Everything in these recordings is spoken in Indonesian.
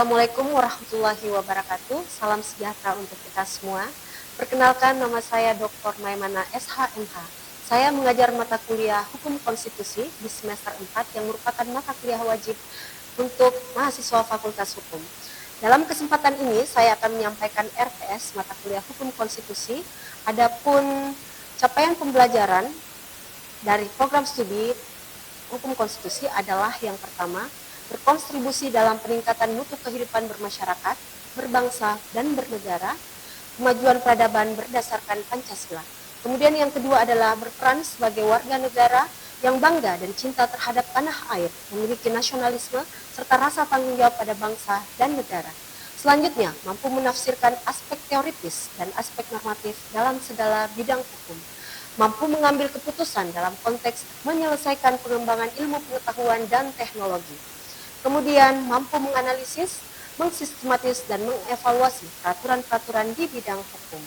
Assalamualaikum warahmatullahi wabarakatuh. Salam sejahtera untuk kita semua. Perkenalkan, nama saya Dr. Maimana SHMH. Saya mengajar mata kuliah Hukum Konstitusi di semester 4 yang merupakan mata kuliah wajib untuk mahasiswa Fakultas Hukum. Dalam kesempatan ini saya akan menyampaikan RTS mata kuliah Hukum Konstitusi. Adapun capaian pembelajaran dari program studi Hukum Konstitusi adalah yang pertama, berkontribusi dalam peningkatan mutu kehidupan bermasyarakat, berbangsa, dan bernegara, kemajuan peradaban berdasarkan Pancasila. Kemudian yang kedua adalah berperan sebagai warga negara yang bangga dan cinta terhadap tanah air, memiliki nasionalisme, serta rasa tanggung jawab pada bangsa dan negara. Selanjutnya, mampu menafsirkan aspek teoritis dan aspek normatif dalam segala bidang hukum. Mampu mengambil keputusan dalam konteks menyelesaikan pengembangan ilmu pengetahuan dan teknologi. Kemudian mampu menganalisis, mensistematis, dan mengevaluasi peraturan-peraturan di bidang hukum.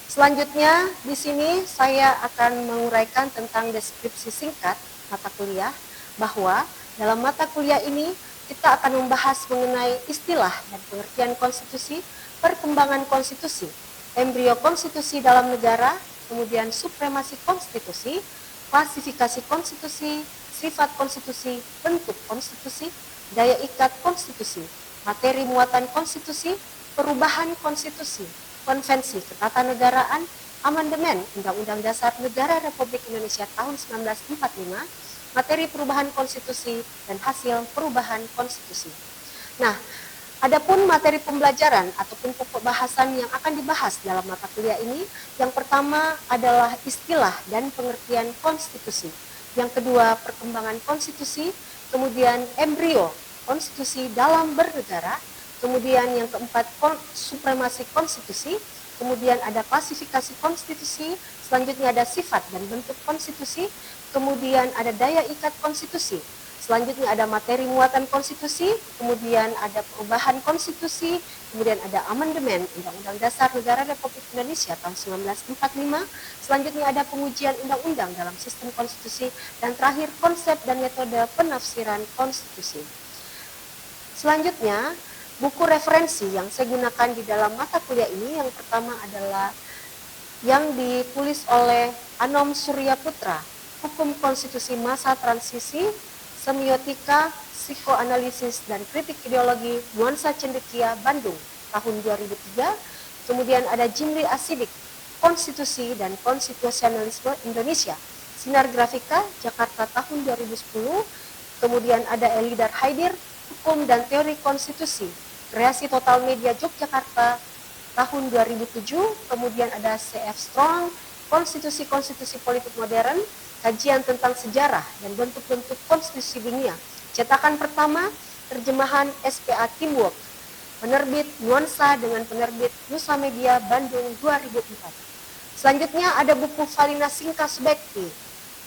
Selanjutnya, di sini saya akan menguraikan tentang deskripsi singkat mata kuliah, bahwa dalam mata kuliah ini kita akan membahas mengenai istilah dan pengertian konstitusi, perkembangan konstitusi, embrio konstitusi dalam negara, kemudian supremasi konstitusi, klasifikasi konstitusi, sifat konstitusi, bentuk konstitusi, daya ikat konstitusi, materi muatan konstitusi, perubahan konstitusi, konvensi ketatanegaraan, amandemen Undang-Undang Dasar Negara Republik Indonesia tahun 1945, materi perubahan konstitusi, dan hasil perubahan konstitusi. Nah, adapun materi pembelajaran ataupun pokok bahasan yang akan dibahas dalam mata kuliah ini, yang pertama adalah istilah dan pengertian konstitusi. Yang kedua, perkembangan konstitusi, kemudian embrio konstitusi dalam bernegara, kemudian yang keempat, supremasi konstitusi, kemudian ada klasifikasi konstitusi, selanjutnya ada sifat dan bentuk konstitusi, kemudian ada daya ikat konstitusi, selanjutnya ada materi muatan konstitusi, kemudian ada perubahan konstitusi, kemudian ada amandemen Undang-Undang Dasar Negara Republik Indonesia tahun 1945, selanjutnya ada pengujian undang-undang dalam sistem konstitusi, dan terakhir konsep dan metode penafsiran konstitusi. Selanjutnya, buku referensi yang saya gunakan di dalam mata kuliah ini, yang pertama adalah yang ditulis oleh Anom Surya Putra, Hukum Konstitusi Masa Transisi, Semiotika, Psikoanalisis, dan Kritik Ideologi, Nuansa Cendekia, Bandung, tahun 2003. Kemudian ada Jimli Asidik, Konstitusi dan Konstitusionalisme Indonesia, Sinar Grafika, Jakarta, tahun 2010. Kemudian ada Elidar Haidir, Hukum dan Teori Konstitusi, Kreasi Total Media Yogyakarta, tahun 2007. Kemudian ada C.F. Strong, Konstitusi-Konstitusi Politik Modern, Kajian tentang sejarah dan bentuk-bentuk konstitusi dunia. Cetakan pertama, terjemahan SPA Teamwork, penerbit Nuansa dengan penerbit Nusa Media Bandung 2004. Selanjutnya ada buku Valina Singka Subekti,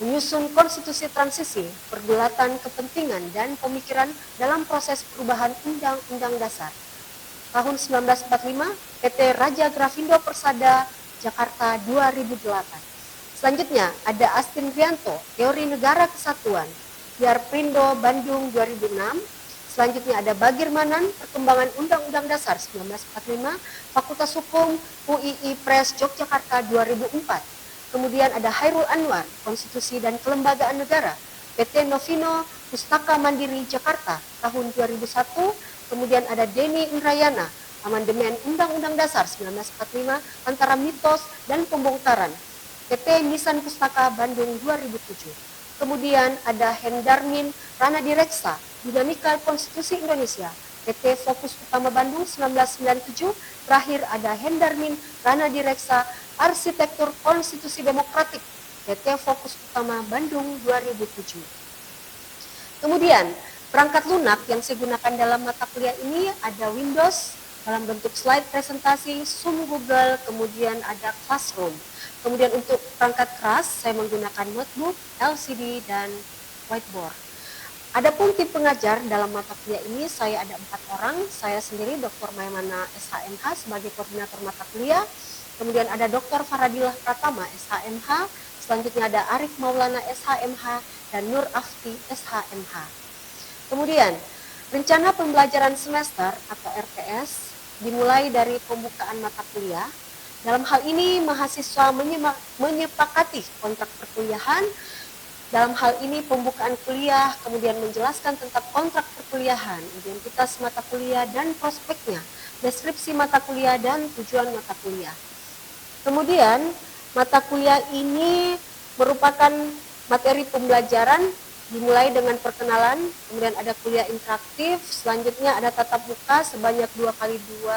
menyusun konstitusi transisi, pergulatan kepentingan dan pemikiran dalam proses perubahan Undang-Undang Dasar. Tahun 1945, PT Raja Grafindo Persada, Jakarta 2008. Selanjutnya ada Astin Rianto, Teori Negara Kesatuan, Biar Prindo Bandung 2006. Selanjutnya ada Bagir Manan, Perkembangan Undang-Undang Dasar 1945, Fakultas Hukum UII Press Yogyakarta 2004. Kemudian ada Hairul Anwar, Konstitusi dan Kelembagaan Negara, PT Novino Pustaka Mandiri Jakarta tahun 2001. Kemudian ada Denny Indrayana, Amandemen Undang-Undang Dasar 1945 antara mitos dan pembongkaran, PT Nisan Pustaka Bandung 2007. Kemudian ada Hendarmin Rana Direksa, Dinamika Konstitusi Indonesia, PT Fokus Utama Bandung 1997. Terakhir ada Hendarmin Rana Direksa, Arsitektur Konstitusi Demokratik, PT Fokus Utama Bandung 2007. Kemudian perangkat lunak yang saya gunakan dalam mata kuliah ini ada Windows dalam bentuk slide presentasi, Zoom Google, kemudian ada Classroom. Kemudian untuk perangkat keras, saya menggunakan notebook, LCD, dan whiteboard. Adapun tim pengajar dalam mata kuliah ini, saya ada 4 orang. Saya sendiri Dr. Maimana SHMH sebagai koordinator mata kuliah. Kemudian ada Dr. Faradilah Pratama SHMH. Selanjutnya ada Arif Maulana SHMH dan Nur Afti SHMH. Kemudian Rencana pembelajaran semester atau RPS dimulai dari pembukaan mata kuliah. Dalam hal ini, mahasiswa menyepakati kontrak perkuliahan. Dalam hal ini, pembukaan kuliah, kemudian menjelaskan tentang kontrak perkuliahan, identitas mata kuliah dan prospeknya, deskripsi mata kuliah dan tujuan mata kuliah. Kemudian, mata kuliah ini merupakan materi pembelajaran dimulai dengan perkenalan, kemudian ada kuliah interaktif, selanjutnya ada tatap muka sebanyak 2x2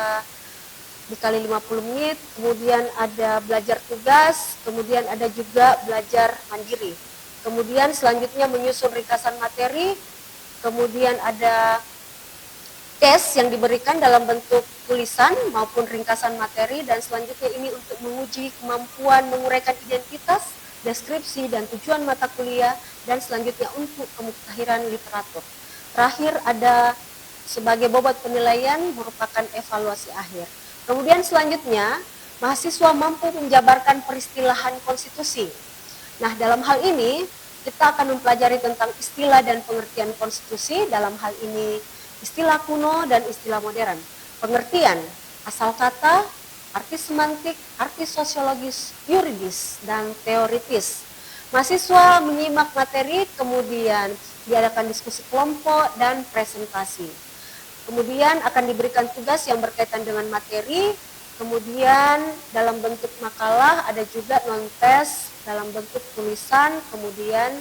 dikali 50 menit, kemudian ada belajar tugas, kemudian ada juga belajar mandiri. Kemudian selanjutnya menyusun ringkasan materi, kemudian ada tes yang diberikan dalam bentuk tulisan maupun ringkasan materi, dan selanjutnya ini untuk menguji kemampuan menguraikan identitas, deskripsi, dan tujuan mata kuliah, dan selanjutnya untuk kemuktahiran literatur. Terakhir ada sebagai bobot penilaian merupakan evaluasi akhir. Kemudian selanjutnya, mahasiswa mampu menjabarkan peristilahan konstitusi. Nah, dalam hal ini kita akan mempelajari tentang istilah dan pengertian konstitusi, dalam hal ini istilah kuno dan istilah modern. Pengertian, asal kata, arti semantik, arti sosiologis, yuridis, dan teoritis. Mahasiswa menyimak materi, kemudian diadakan diskusi kelompok dan presentasi. Kemudian akan diberikan tugas yang berkaitan dengan materi, kemudian dalam bentuk makalah, ada juga non-tes dalam bentuk tulisan, kemudian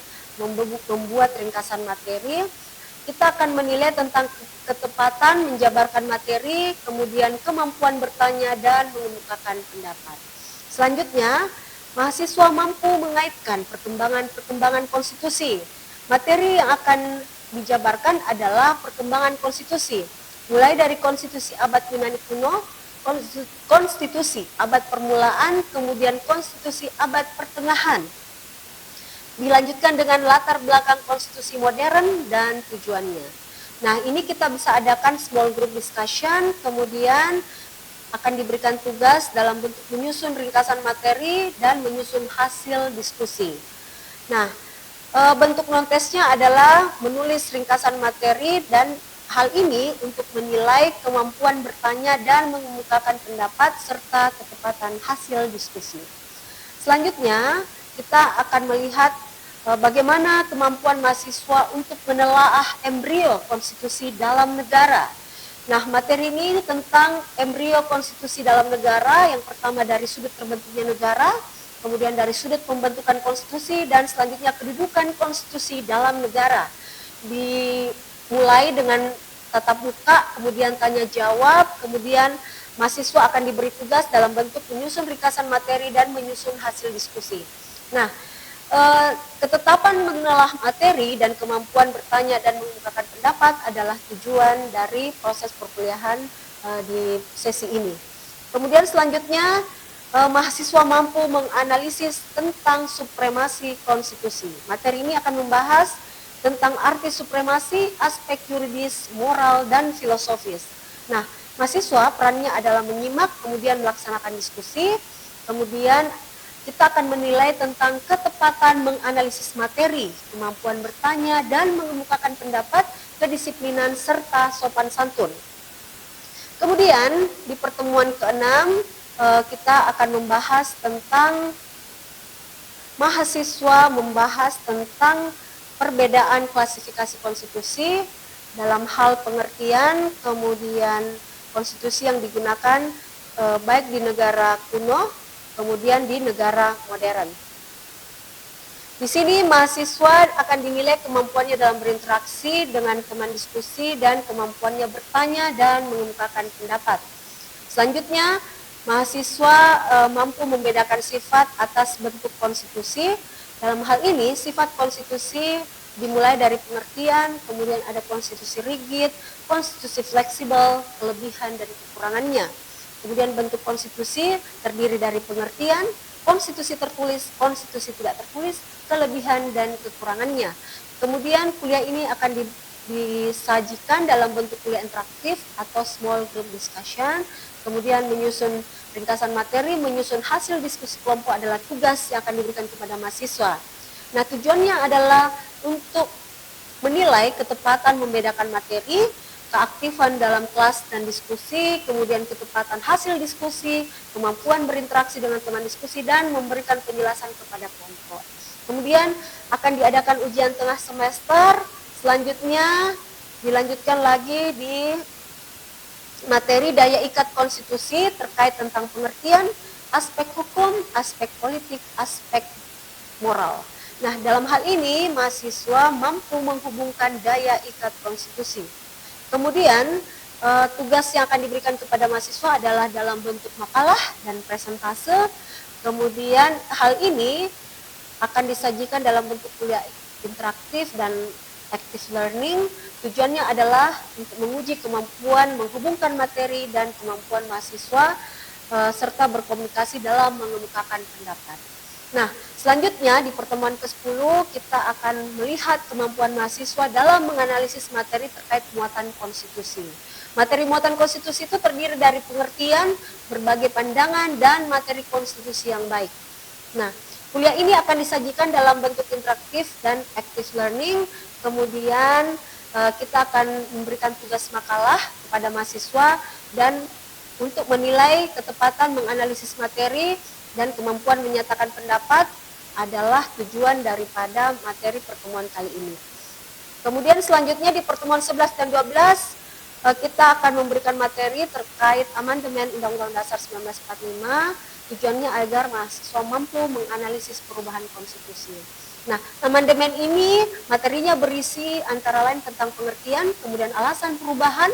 membuat ringkasan materi. Kita akan menilai tentang ketepatan menjabarkan materi, kemudian kemampuan bertanya dan mengemukakan pendapat. Selanjutnya, mahasiswa mampu mengaitkan perkembangan konstitusi. Materi yang akan dijabarkan adalah perkembangan konstitusi, mulai dari konstitusi abad Yunani kuno, konstitusi abad permulaan, kemudian konstitusi abad pertengahan. Dilanjutkan dengan latar belakang konstitusi modern dan tujuannya. Nah, ini kita bisa adakan small group discussion, kemudian akan diberikan tugas dalam bentuk menyusun ringkasan materi dan menyusun hasil diskusi. Nah, bentuk non-tesnya adalah menulis ringkasan materi, dan hal ini untuk menilai kemampuan bertanya dan mengemukakan pendapat serta ketepatan hasil diskusi. Selanjutnya, kita akan melihat bagaimana kemampuan mahasiswa untuk menelaah embrio konstitusi dalam negara. Nah, materi ini tentang embrio konstitusi dalam negara, yang pertama dari sudut terbentuknya negara, kemudian dari sudut pembentukan konstitusi, dan selanjutnya kedudukan konstitusi dalam negara. Dimulai dengan tatap muka, kemudian tanya jawab, kemudian mahasiswa akan diberi tugas dalam bentuk menyusun ringkasan materi dan menyusun hasil diskusi. Nah, ketetapan menelaah materi dan kemampuan bertanya dan mengemukakan pendapat adalah tujuan dari proses perkuliahan di sesi ini. Kemudian selanjutnya, mahasiswa mampu menganalisis tentang supremasi konstitusi. Materi ini akan membahas tentang arti supremasi, aspek yuridis, moral, dan filosofis. Nah, mahasiswa perannya adalah menyimak, kemudian melaksanakan diskusi, kemudian kita akan menilai tentang ketepatan menganalisis materi, kemampuan bertanya dan mengemukakan pendapat, kedisiplinan, serta sopan santun. Kemudian di pertemuan ke-6 kita akan membahas tentang mahasiswa membahas tentang perbedaan klasifikasi konstitusi dalam hal pengertian, kemudian konstitusi yang digunakan baik di negara kuno, kemudian di negara modern. Di sini mahasiswa akan dinilai kemampuannya dalam berinteraksi dengan teman diskusi dan kemampuannya bertanya dan mengemukakan pendapat. Selanjutnya, mahasiswa mampu membedakan sifat atas bentuk konstitusi. Dalam hal ini, sifat konstitusi dimulai dari pengertian, kemudian ada konstitusi rigid, konstitusi fleksibel, kelebihan dan kekurangannya. Kemudian bentuk konstitusi terdiri dari pengertian, konstitusi tertulis, konstitusi tidak tertulis, kelebihan dan kekurangannya. Kemudian kuliah ini akan disajikan dalam bentuk kuliah interaktif atau small group discussion, kemudian menyusun ringkasan materi, menyusun hasil diskusi kelompok adalah tugas yang akan diberikan kepada mahasiswa. Nah, tujuannya adalah untuk menilai ketepatan membedakan materi, keaktifan dalam kelas dan diskusi, kemudian ketepatan hasil diskusi, kemampuan berinteraksi dengan teman diskusi, dan memberikan penjelasan kepada kelompok. Kemudian akan diadakan ujian tengah semester, selanjutnya dilanjutkan lagi di materi daya ikat konstitusi terkait tentang pengertian aspek hukum, aspek politik, aspek moral. Nah, dalam hal ini mahasiswa mampu menghubungkan daya ikat konstitusi. Kemudian tugas yang akan diberikan kepada mahasiswa adalah dalam bentuk makalah dan presentase. Kemudian hal ini akan disajikan dalam bentuk kuliah interaktif dan active learning. Tujuannya adalah untuk menguji kemampuan menghubungkan materi dan kemampuan mahasiswa serta berkomunikasi dalam mengemukakan pendapat. Nah, selanjutnya di pertemuan ke-10 kita akan melihat kemampuan mahasiswa dalam menganalisis materi terkait muatan konstitusi. Materi muatan konstitusi itu terdiri dari pengertian, berbagai pandangan, dan materi konstitusi yang baik. Nah, kuliah ini akan disajikan dalam bentuk interaktif dan active learning. Kemudian kita akan memberikan tugas makalah kepada mahasiswa dan untuk menilai ketepatan menganalisis materi dan kemampuan menyatakan pendapat adalah tujuan daripada materi pertemuan kali ini. Kemudian selanjutnya di pertemuan 11 dan 12 kita akan memberikan materi terkait amandemen Undang-Undang Dasar 1945. Tujuannya agar mahasiswa mampu menganalisis perubahan konstitusi. Nah, amandemen ini materinya berisi antara lain tentang pengertian, kemudian alasan perubahan,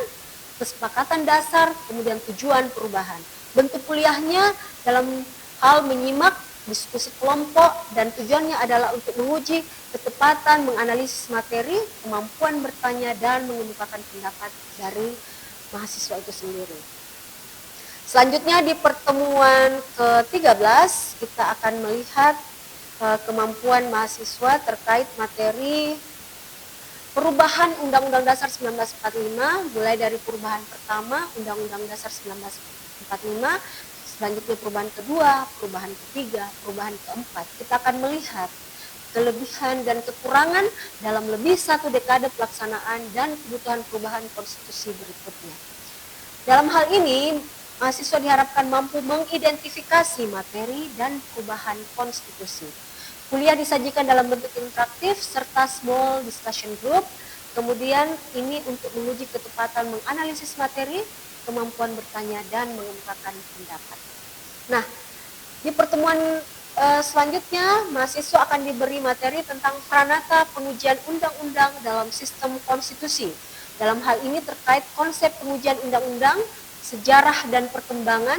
kesepakatan dasar, kemudian tujuan perubahan. Bentuk kuliahnya dalam hal menyimak diskusi kelompok dan tujuannya adalah untuk menguji ketepatan menganalisis materi, kemampuan bertanya dan mengemukakan pendapat dari mahasiswa itu sendiri. Selanjutnya di pertemuan ke-13 kita akan melihat kemampuan mahasiswa terkait materi perubahan Undang-Undang Dasar 1945, mulai dari perubahan pertama Undang-Undang Dasar 1945, selanjutnya perubahan kedua, perubahan ketiga, perubahan keempat. Kita akan melihat kelebihan dan kekurangan dalam lebih satu dekade pelaksanaan dan kebutuhan perubahan konstitusi berikutnya. Dalam hal ini, mahasiswa diharapkan mampu mengidentifikasi materi dan perubahan konstitusi. Kuliah disajikan dalam bentuk interaktif serta small discussion group. Kemudian ini untuk menguji ketepatan menganalisis materi, kemampuan bertanya dan mengemukakan pendapat. Nah, di pertemuan selanjutnya mahasiswa akan diberi materi tentang pranata pengujian undang-undang dalam sistem konstitusi. Dalam hal ini terkait konsep pengujian undang-undang, sejarah dan perkembangan,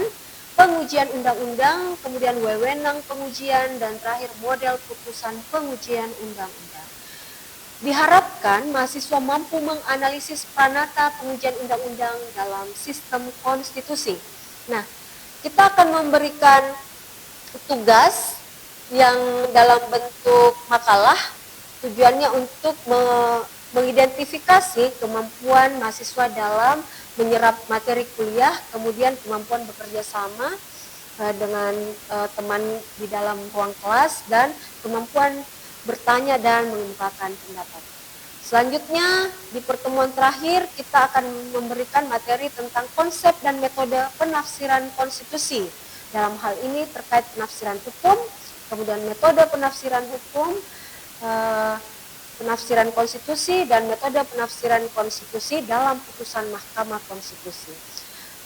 pengujian undang-undang, kemudian wewenang pengujian, dan terakhir model putusan pengujian undang-undang. Diharapkan mahasiswa mampu menganalisis pranata pengujian undang-undang dalam sistem konstitusi. Nah, kita akan memberikan tugas yang dalam bentuk makalah, tujuannya untuk mengidentifikasi kemampuan mahasiswa dalam menyerap materi kuliah, kemudian kemampuan bekerja sama dengan teman di dalam ruang kelas, dan kemampuan bertanya dan mengemukakan pendapat. Selanjutnya di pertemuan terakhir kita akan memberikan materi tentang konsep dan metode penafsiran konstitusi. Dalam hal ini terkait penafsiran hukum, kemudian metode penafsiran hukum, penafsiran konstitusi, dan metode penafsiran konstitusi dalam putusan Mahkamah Konstitusi.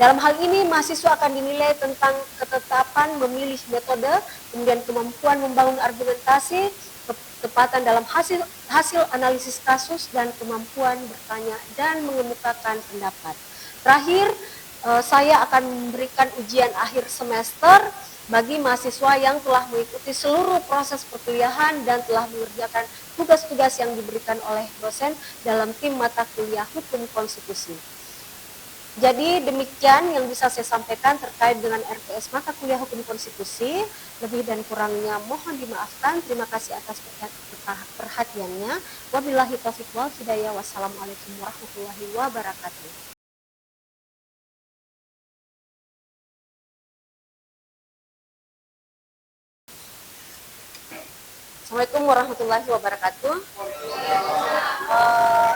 Dalam hal ini mahasiswa akan dinilai tentang ketetapan memilih metode, kemudian kemampuan membangun argumentasi, ketepatan dalam hasil analisis kasus, dan kemampuan bertanya dan mengemukakan pendapat. Terakhir, saya akan memberikan ujian akhir semester bagi mahasiswa yang telah mengikuti seluruh proses perkuliahan dan telah mengerjakan tugas-tugas yang diberikan oleh dosen dalam tim mata kuliah Hukum Konstitusi. Jadi demikian yang bisa saya sampaikan terkait dengan RTS mata kuliah Hukum Konstitusi. Lebih dan kurangnya mohon dimaafkan. Terima kasih atas perhatiannya. Wabillahi taufiq wal hidayah. Wassalamualaikum warahmatullahi wabarakatuh. Assalamualaikum warahmatullahi wabarakatuh. Eh,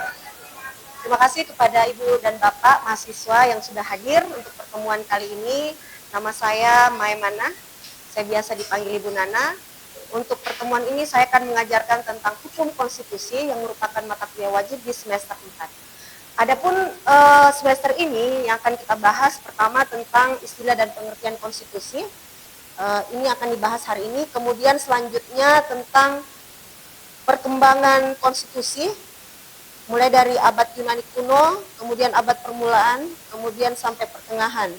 Terima kasih kepada Ibu dan Bapak mahasiswa yang sudah hadir untuk pertemuan kali ini. Nama saya Maimana, saya biasa dipanggil Ibu Nana. Untuk pertemuan ini saya akan mengajarkan tentang hukum konstitusi yang merupakan mata kuliah wajib di semester 4. Adapun semester ini yang akan kita bahas pertama tentang istilah dan pengertian konstitusi. Ini akan dibahas hari ini. Kemudian selanjutnya tentang perkembangan konstitusi, mulai dari abad Yunani kuno, kemudian abad permulaan, kemudian sampai pertengahan.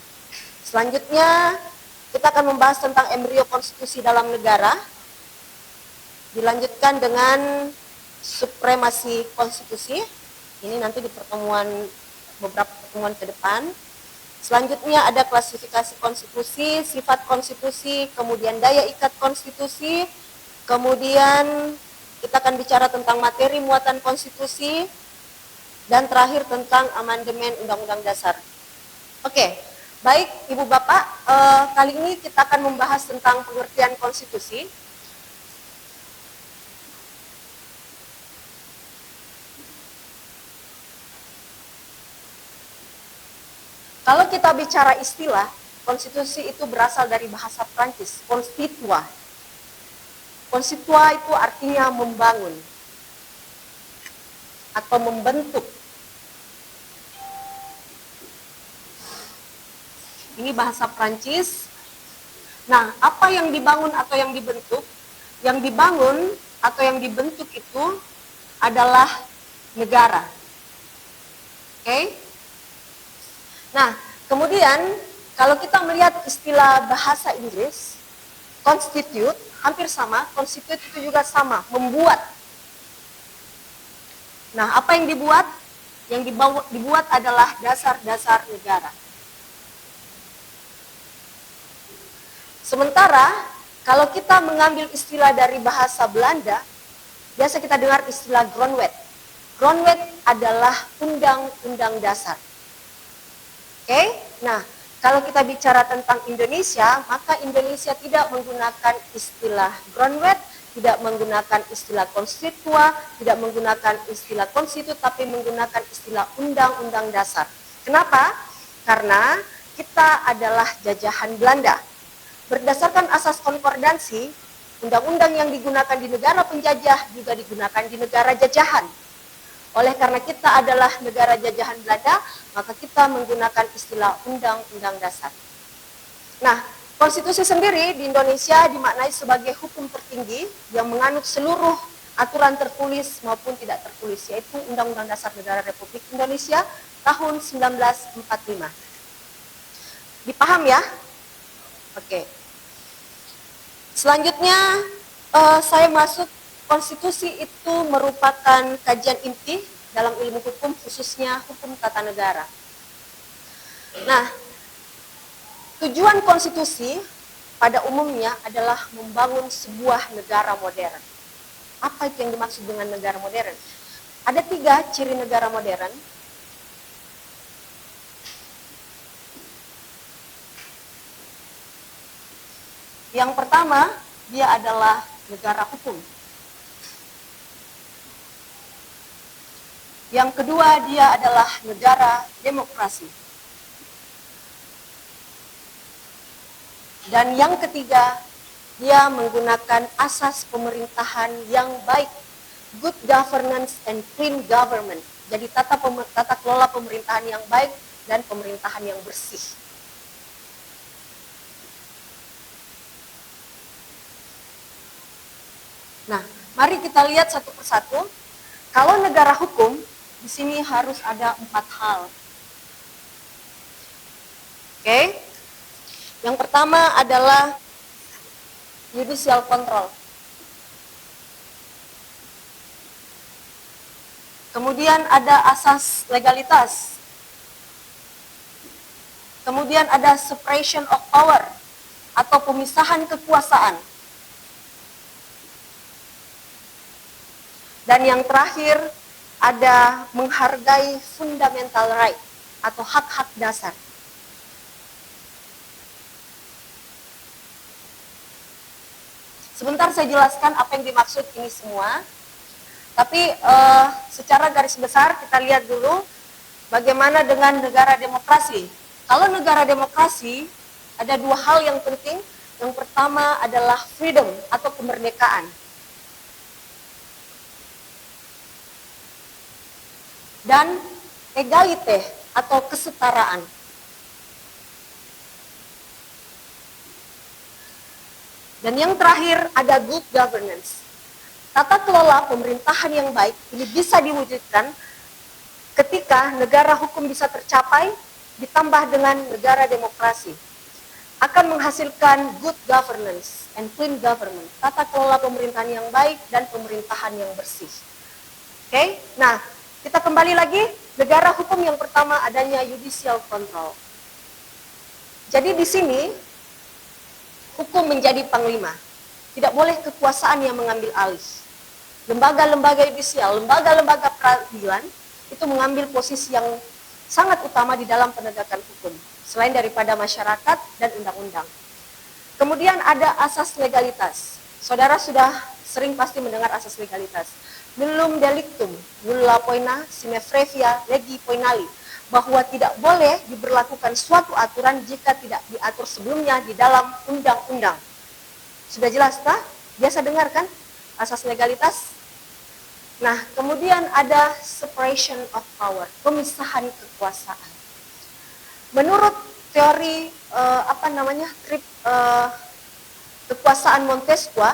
Selanjutnya kita akan membahas tentang embrio konstitusi dalam negara, dilanjutkan dengan supremasi konstitusi, ini nanti di beberapa pertemuan ke depan. Selanjutnya ada klasifikasi konstitusi, sifat konstitusi, kemudian daya ikat konstitusi, kemudian kita akan bicara tentang materi muatan konstitusi, dan terakhir tentang amandemen Undang-Undang Dasar. Oke, baik Ibu Bapak, kali ini kita akan membahas tentang pengertian konstitusi. Kalau kita bicara istilah, konstitusi itu berasal dari bahasa Prancis, constitua. Constitua itu artinya membangun atau membentuk. Ini bahasa Prancis. Nah, apa yang dibangun atau yang dibentuk? Yang dibangun atau yang dibentuk itu adalah negara. Oke? Nah, kemudian kalau kita melihat istilah bahasa Inggris, constitute, hampir sama, constitute itu juga sama, membuat. Nah, apa yang dibuat? Yang dibuat adalah dasar-dasar negara. Sementara, kalau kita mengambil istilah dari bahasa Belanda, biasa kita dengar istilah grondwet. Grondwet adalah undang-undang dasar. Oke? Nah, kalau kita bicara tentang Indonesia, maka Indonesia tidak menggunakan istilah grondwet, tidak menggunakan istilah konstitua, tidak menggunakan istilah konstitut, tapi menggunakan istilah undang-undang dasar. Kenapa? Karena kita adalah jajahan Belanda. Berdasarkan asas konkordansi, undang-undang yang digunakan di negara penjajah juga digunakan di negara jajahan. Oleh karena kita adalah negara jajahan Belanda, maka kita menggunakan istilah undang-undang dasar. Nah, konstitusi sendiri di Indonesia dimaknai sebagai hukum tertinggi yang menganut seluruh aturan tertulis maupun tidak tertulis, yaitu Undang-Undang Dasar Negara Republik Indonesia tahun 1945. Dipaham ya? Oke. Selanjutnya, saya masuk. Konstitusi itu merupakan kajian inti dalam ilmu hukum, khususnya hukum tata negara. Nah, tujuan konstitusi pada umumnya adalah membangun sebuah negara modern. Apa itu yang dimaksud dengan negara modern? Ada 3 ciri negara modern. Yang pertama, dia adalah negara hukum. Yang kedua, dia adalah negara demokrasi. Dan yang ketiga, dia menggunakan asas pemerintahan yang baik, good governance and clean government. Jadi tata kelola pemerintahan yang baik dan pemerintahan yang bersih. Nah, mari kita lihat satu persatu. Kalau negara hukum, di sini harus ada 4 hal. Oke? Yang pertama adalah judicial control. Kemudian ada asas legalitas. Kemudian ada separation of power atau pemisahan kekuasaan. Dan yang terakhir ada menghargai fundamental right atau hak-hak dasar. Sebentar saya jelaskan apa yang dimaksud ini semua. Tapi secara garis besar kita lihat dulu bagaimana dengan negara demokrasi. Kalau negara demokrasi ada dua hal yang penting. Yang pertama adalah freedom atau kemerdekaan. Dan egalite atau kesetaraan. Dan yang terakhir ada good governance. Tata kelola pemerintahan yang baik ini bisa diwujudkan ketika negara hukum bisa tercapai ditambah dengan negara demokrasi. Akan menghasilkan good governance and clean government, tata kelola pemerintahan yang baik dan pemerintahan yang bersih. Oke, nah kita kembali lagi, negara hukum yang pertama adanya judicial control. Jadi di sini hukum menjadi panglima, tidak boleh kekuasaan yang mengambil alih. Lembaga-lembaga judicial, lembaga-lembaga peradilan itu mengambil posisi yang sangat utama di dalam penegakan hukum, selain daripada masyarakat dan undang-undang. Kemudian ada asas legalitas. Saudara sudah sering pasti mendengar asas legalitas. Nullum delictum, nulla poena sine previa legi poenali, bahwa tidak boleh diberlakukan suatu aturan jika tidak diatur sebelumnya di dalam undang-undang. Sudah jelas kah? Biasa dengar kan asas legalitas? Nah, kemudian ada separation of power, pemisahan kekuasaan. Menurut teori kekuasaan Montesquieu,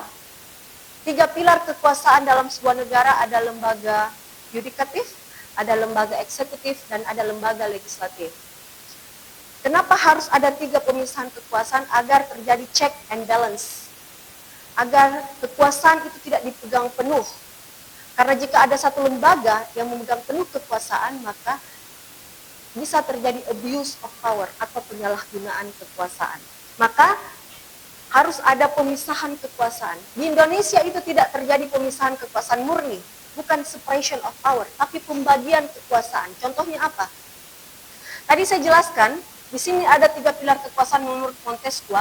3 pilar kekuasaan dalam sebuah negara ada lembaga yudikatif, ada lembaga eksekutif, dan ada lembaga legislatif. Kenapa harus ada 3 pemisahan kekuasaan? Agar terjadi check and balance, agar kekuasaan itu tidak dipegang penuh. Karena jika ada satu lembaga yang memegang penuh kekuasaan, maka bisa terjadi abuse of power atau penyalahgunaan kekuasaan. Maka harus ada pemisahan kekuasaan. Di Indonesia itu tidak terjadi pemisahan kekuasaan murni, bukan separation of power, tapi pembagian kekuasaan. Contohnya apa? Tadi saya jelaskan, di sini ada 3 pilar kekuasaan menurut Montesquieu,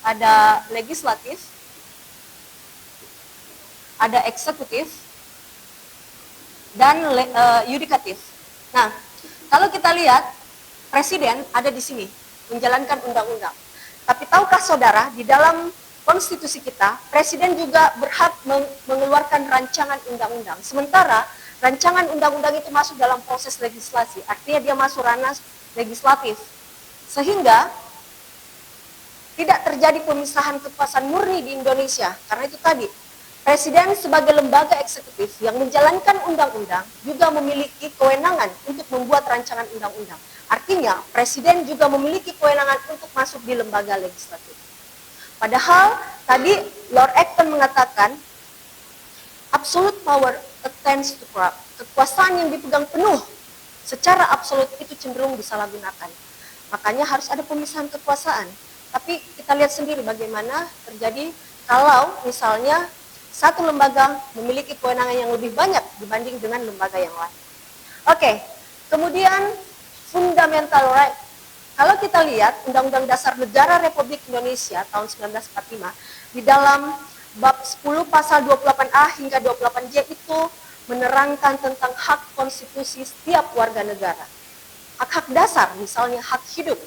ada legislatif, ada eksekutif, dan yudikatif. Nah, kalau kita lihat, presiden ada di sini, menjalankan undang-undang. Tapi tahukah saudara, di dalam konstitusi kita, presiden juga berhak mengeluarkan rancangan undang-undang. Sementara, rancangan undang-undang itu masuk dalam proses legislasi, artinya dia masuk ranah legislatif. Sehingga, tidak terjadi pemisahan kekuasaan murni di Indonesia, karena itu tadi, presiden sebagai lembaga eksekutif yang menjalankan undang-undang juga memiliki kewenangan untuk membuat rancangan undang-undang. Artinya, presiden juga memiliki kewenangan untuk masuk di lembaga legislatif. Padahal, tadi Lord Acton mengatakan, absolute power attends to corrupt. Kekuasaan yang dipegang penuh secara absolut itu cenderung disalahgunakan. Makanya harus ada pemisahan kekuasaan. Tapi kita lihat sendiri bagaimana terjadi kalau misalnya satu lembaga memiliki kewenangan yang lebih banyak dibanding dengan lembaga yang lain. Oke, kemudian fundamental right. Kalau kita lihat Undang-Undang Dasar Negara Republik Indonesia tahun 1945, di dalam bab 10 pasal 28A hingga 28J itu menerangkan tentang hak konstitusi setiap warga negara. Hak-hak dasar, misalnya hak hidup,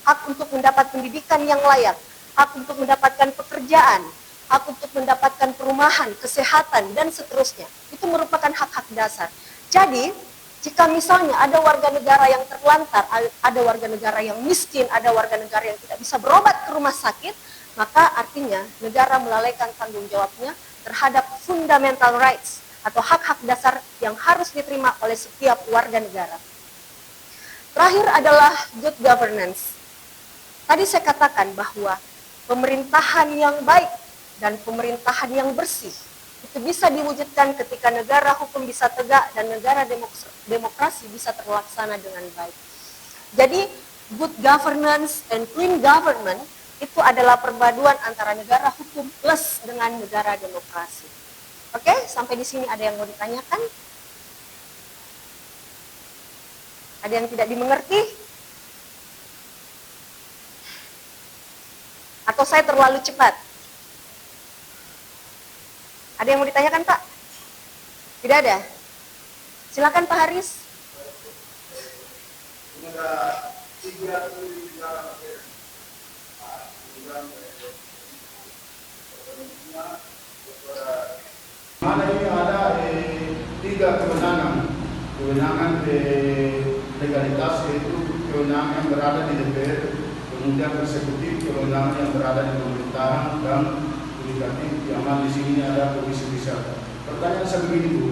hak untuk mendapat pendidikan yang layak, hak untuk mendapatkan pekerjaan, hak untuk mendapatkan perumahan, kesehatan, dan seterusnya. Itu merupakan hak-hak dasar. Jadi, jika misalnya ada warga negara yang terlantar, ada warga negara yang miskin, ada warga negara yang tidak bisa berobat ke rumah sakit, maka artinya negara melalaikan tanggung jawabnya terhadap fundamental rights atau hak-hak dasar yang harus diterima oleh setiap warga negara. Terakhir adalah good governance. Tadi saya katakan bahwa pemerintahan yang baik dan pemerintahan yang bersih itu bisa diwujudkan ketika negara hukum bisa tegak dan negara demokrasi bisa terlaksana dengan baik. Jadi good governance and clean government itu adalah perpaduan antara negara hukum plus dengan negara demokrasi. Oke, sampai di sini ada yang mau ditanyakan? Ada yang tidak dimengerti? Atau saya terlalu cepat? Ada yang mau ditanyakan, Pak? Tidak ada. Silakan Pak Haris. Mana ini ada tiga kewenangan. Kewenangan legalitas yaitu kewenangan yang berada di DPR, kemudian eksekutif kewenangan yang berada di pemerintahan, dan yudikatif yang mana di sini ada komisi wisata. Pertanyaan saya begini Bu,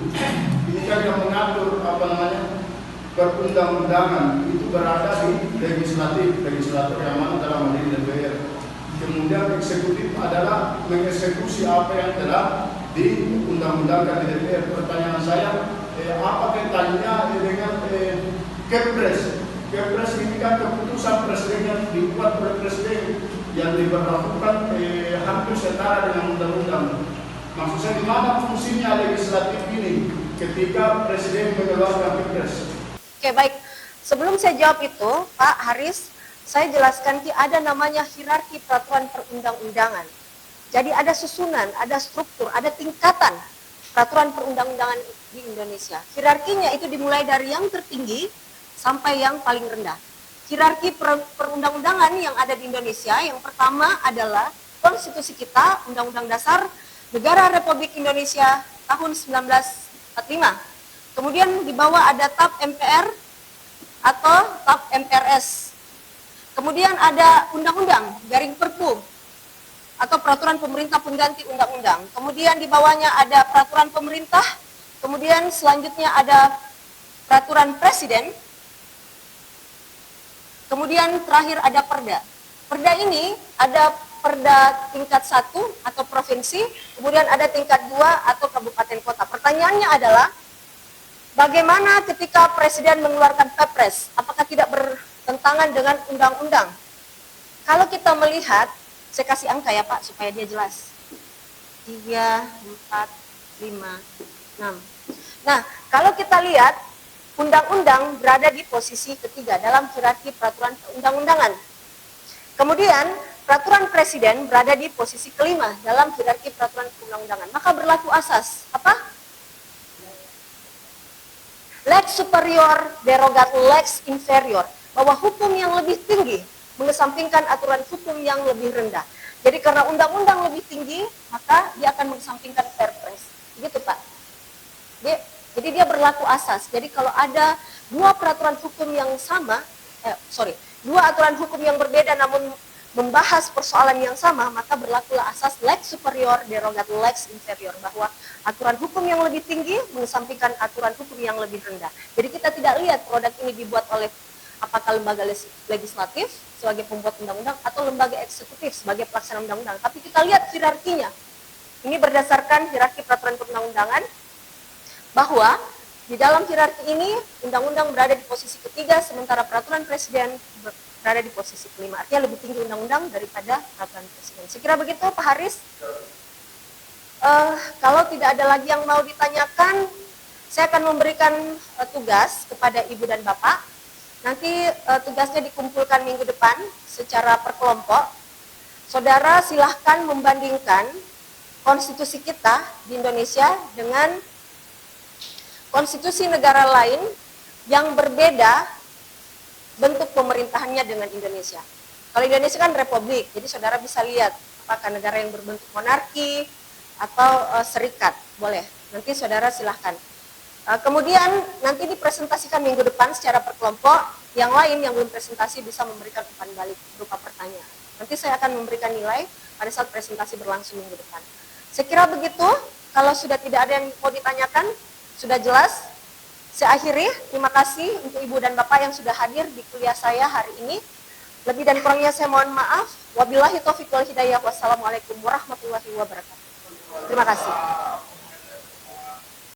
ini kan yang mengatur perundang-undangan itu berada di legislator yang mana dalam hal ini DPR. Kemudian eksekutif adalah mengeksekusi apa yang telah diundang-undangkan di DPR. Pertanyaan saya, apa kaitannya dengan Kepres? Kepres ini kan keputusan presiden yang dibuat oleh presiden yang diberlakukan hampir setara dengan undang-undang. Maksud saya, di mana fungsinya legislatif ini ketika presiden mengeluarkan Kepres? Oke, baik. Sebelum saya jawab itu, Pak Haris, saya jelaskan ada namanya hierarki peraturan perundang-undangan. Jadi ada susunan, ada struktur, ada tingkatan peraturan perundang-undangan di Indonesia. Hierarkinya itu dimulai dari yang tertinggi sampai yang paling rendah. Hierarki perundang-undangan yang ada di Indonesia, yang pertama adalah konstitusi kita, Undang-Undang Dasar Negara Republik Indonesia tahun 1945. Kemudian di bawah ada TAP MPR atau TAP MPRS. Kemudian ada undang-undang garing Perpu atau peraturan pemerintah pengganti undang-undang. Kemudian di bawahnya ada peraturan pemerintah. Kemudian selanjutnya ada peraturan presiden. Kemudian terakhir ada perda. Perda ini ada perda tingkat 1 atau provinsi, kemudian ada tingkat 2 atau kabupaten kota. Pertanyaannya adalah, bagaimana ketika presiden mengeluarkan Kepres? Apakah tidak bertentangan dengan undang-undang? Kalau kita melihat, saya kasih angka ya Pak, supaya dia jelas. 3, 4, 5, 6. Nah, kalau kita lihat, undang-undang berada di posisi ketiga dalam hierarki peraturan perundang-undangan. Kemudian, peraturan presiden berada di posisi kelima dalam hierarki peraturan perundang-undangan. Maka berlaku asas, apa? Lex superior derogat lex inferior, bahwa hukum yang lebih tinggi mengesampingkan aturan hukum yang lebih rendah. Jadi karena undang-undang lebih tinggi, maka dia akan mengesampingkan Perpres. Begitu Pak. Jadi dia berlaku asas. Jadi kalau ada dua peraturan hukum yang sama, dua aturan hukum yang berbeda namun membahas persoalan yang sama, maka berlakulah asas lex superior derogat lex inferior, bahwa aturan hukum yang lebih tinggi mengesampingkan aturan hukum yang lebih rendah. Jadi kita tidak lihat produk ini dibuat oleh apakah lembaga legislatif sebagai pembuat undang-undang atau lembaga eksekutif sebagai pelaksana undang-undang, tapi kita lihat hierarkinya. Ini berdasarkan hierarki peraturan perundang-undangan, bahwa di dalam hierarki ini undang-undang berada di posisi ketiga, sementara peraturan presiden berada di posisi kelima. Artinya lebih tinggi undang-undang daripada peraturan presiden. Sekira begitu Pak Haris. Kalau tidak ada lagi yang mau ditanyakan, saya akan memberikan tugas kepada Ibu dan Bapak. Nanti tugasnya dikumpulkan minggu depan secara per kelompok. Saudara silahkan membandingkan konstitusi kita di Indonesia dengan konstitusi negara lain yang berbeda bentuk pemerintahannya dengan Indonesia. Kalau Indonesia kan republik, jadi saudara bisa lihat apakah negara yang berbentuk monarki atau serikat, boleh. Nanti saudara silahkan. Kemudian nanti dipresentasikan minggu depan secara per kelompok. Yang lain yang belum presentasi bisa memberikan umpan balik berupa pertanyaan. Nanti saya akan memberikan nilai pada saat presentasi berlangsung minggu depan. Saya kira begitu. Kalau sudah tidak ada yang mau ditanyakan, sudah jelas. Saya akhiri, terima kasih untuk Ibu dan Bapak yang sudah hadir di kuliah saya hari ini. Lebih dan kurangnya saya mohon maaf. Wabillahi taufiq wal hidayah. Wassalamualaikum warahmatullahi wabarakatuh. Terima kasih.